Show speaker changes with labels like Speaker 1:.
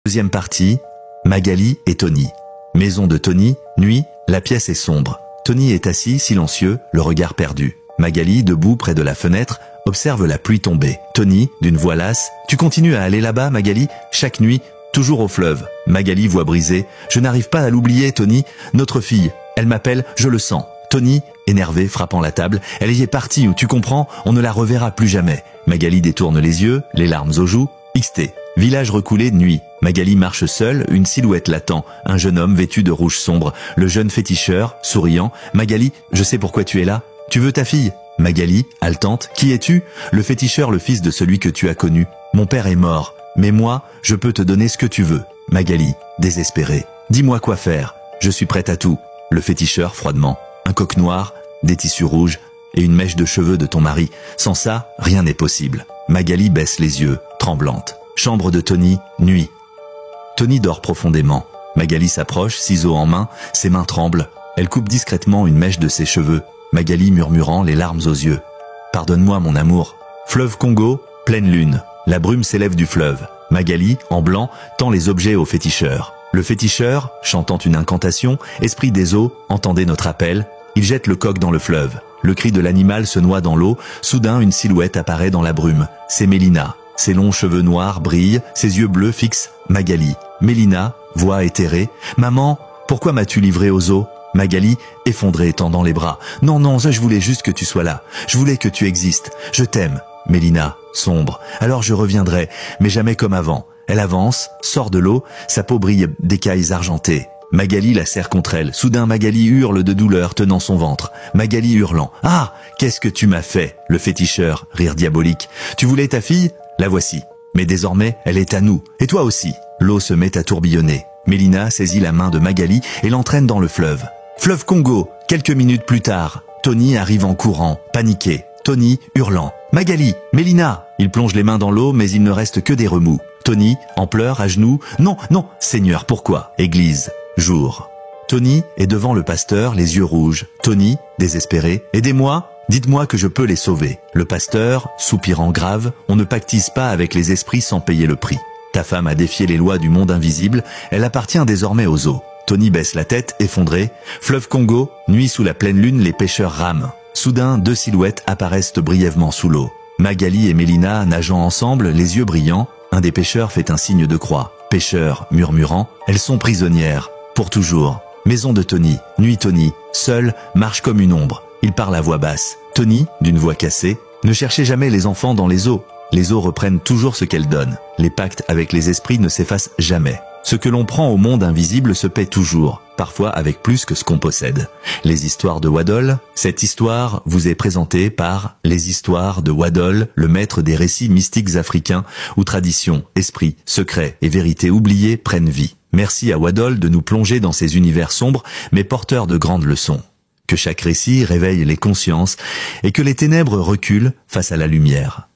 Speaker 1: Deuxième partie, Magali et Tony. Maison de Tony, nuit, la pièce est sombre. Tony est assis, silencieux, le regard perdu. Magali, debout près de la fenêtre, observe la pluie tomber. Tony, d'une voix lasse, « Tu continues à aller là-bas, Magali, chaque nuit, toujours au fleuve. » Magali, voix brisée, « Je n'arrive pas à l'oublier, Tony, notre fille. Elle m'appelle, je le sens. » Tony, énervé, frappant la table, « Elle y est partie, ou tu comprends, on ne la reverra plus jamais. » Magali détourne les yeux, les larmes aux joues. XT. Village reculé, nuit. Magali marche seule, une silhouette l'attend. Un jeune homme vêtu de rouge sombre. Le jeune féticheur, souriant. « Magali, je sais pourquoi tu es là. Tu veux ta fille ?» Magali, haletante. « Qui es-tu » Le féticheur, le fils de celui que tu as connu. « Mon père est mort. Mais moi, je peux te donner ce que tu veux. » Magali, désespérée. « Dis-moi quoi faire. Je suis prête à tout. » Le féticheur, froidement. « Un coq noir, des tissus rouges et une mèche de cheveux de ton mari. Sans ça, rien n'est possible. » Magali baisse les yeux, tremblante. Chambre de Tony, nuit. Tony dort profondément. Magali s'approche, ciseaux en main, ses mains tremblent. Elle coupe discrètement une mèche de ses cheveux. Magali murmurant, les larmes aux yeux. « Pardonne-moi, mon amour. » Fleuve Congo, pleine lune. La brume s'élève du fleuve. Magali, en blanc, tend les objets au féticheur. Le féticheur, chantant une incantation, « Esprit des eaux, entendez notre appel », il jette le coq dans le fleuve. Le cri de l'animal se noie dans l'eau. Soudain, une silhouette apparaît dans la brume. C'est Mélina. Ses longs cheveux noirs brillent, ses yeux bleus fixent Magali. Mélina, voix éthérée. « Maman, pourquoi m'as-tu livré aux eaux ?» Magali, effondrée, tendant les bras. « Non, non, je voulais juste que tu sois là. Je voulais que tu existes. Je t'aime. » Mélina, sombre. « Alors je reviendrai, mais jamais comme avant. » Elle avance, sort de l'eau, sa peau brille d'écailles argentées. Magali la serre contre elle. Soudain, Magali hurle de douleur, tenant son ventre. Magali hurlant. « Ah, qu'est-ce que tu m'as fait ?» Le féticheur, rire diabolique. « Tu voulais ta fille ? La voici. Mais désormais, elle est à nous. Et toi aussi. » L'eau se met à tourbillonner. Mélina saisit la main de Magali et l'entraîne dans le fleuve. Fleuve Congo. Quelques minutes plus tard, Tony arrive en courant, paniqué. Tony hurlant. « Magali, Mélina !» Il plonge les mains dans l'eau, mais il ne reste que des remous. Tony, en pleurs, à genoux. « Non, non, Seigneur, pourquoi ?» Église. Jour. Tony est devant le pasteur, les yeux rouges. Tony, désespéré. « Aidez-moi, dites-moi que je peux les sauver. » Le pasteur, soupirant grave. « On ne pactise pas avec les esprits sans payer le prix. Ta femme a défié les lois du monde invisible. Elle appartient désormais aux eaux. » Tony baisse la tête, effondré. Fleuve Congo, nuit sous la pleine lune, les pêcheurs rament. Soudain, deux silhouettes apparaissent brièvement sous l'eau. Magali et Mélina nageant ensemble, les yeux brillants. Un des pêcheurs fait un signe de croix. Pêcheurs, murmurant. Elles sont prisonnières. Pour toujours. Maison de Tony. Nuit Tony. Seul, marche comme une ombre. Il parle à voix basse. Tony, d'une voix cassée. Ne cherchez jamais les enfants dans les eaux. Les eaux reprennent toujours ce qu'elles donnent. Les pactes avec les esprits ne s'effacent jamais. Ce que l'on prend au monde invisible se paie toujours, parfois avec plus que ce qu'on possède. Les histoires de Waddol, cette histoire vous est présentée par Les histoires de Waddol, le maître des récits mystiques africains où tradition, esprit, secret et vérité oubliées prennent vie. Merci à Waddol de nous plonger dans ces univers sombres mais porteurs de grandes leçons. Que chaque récit réveille les consciences et que les ténèbres reculent face à la lumière.